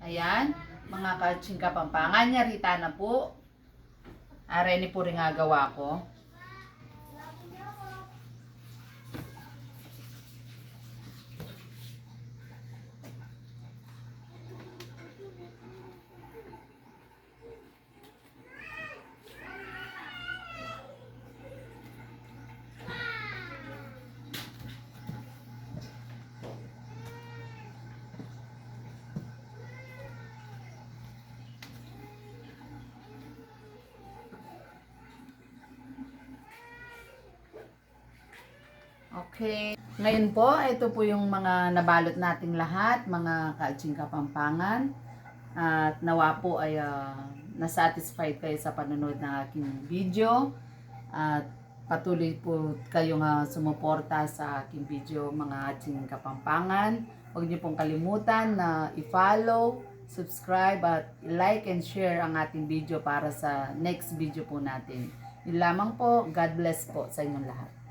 Ayan, mga kaching kapampangan, nyarita na po. Areni po rin nga gawa ko. Okay. Ngayon po, ito po yung mga nabalot nating lahat, mga kaching kapampangan. At nawa po ay nasatisfied kayo sa panonood ng aking video. At patuloy po kayong sumuporta sa aking video, mga kaching kapampangan. Huwag niyo pong kalimutan na i-follow, subscribe at like and share ang ating video para sa next video po natin. Yun lamang po. God bless po sa inyong lahat.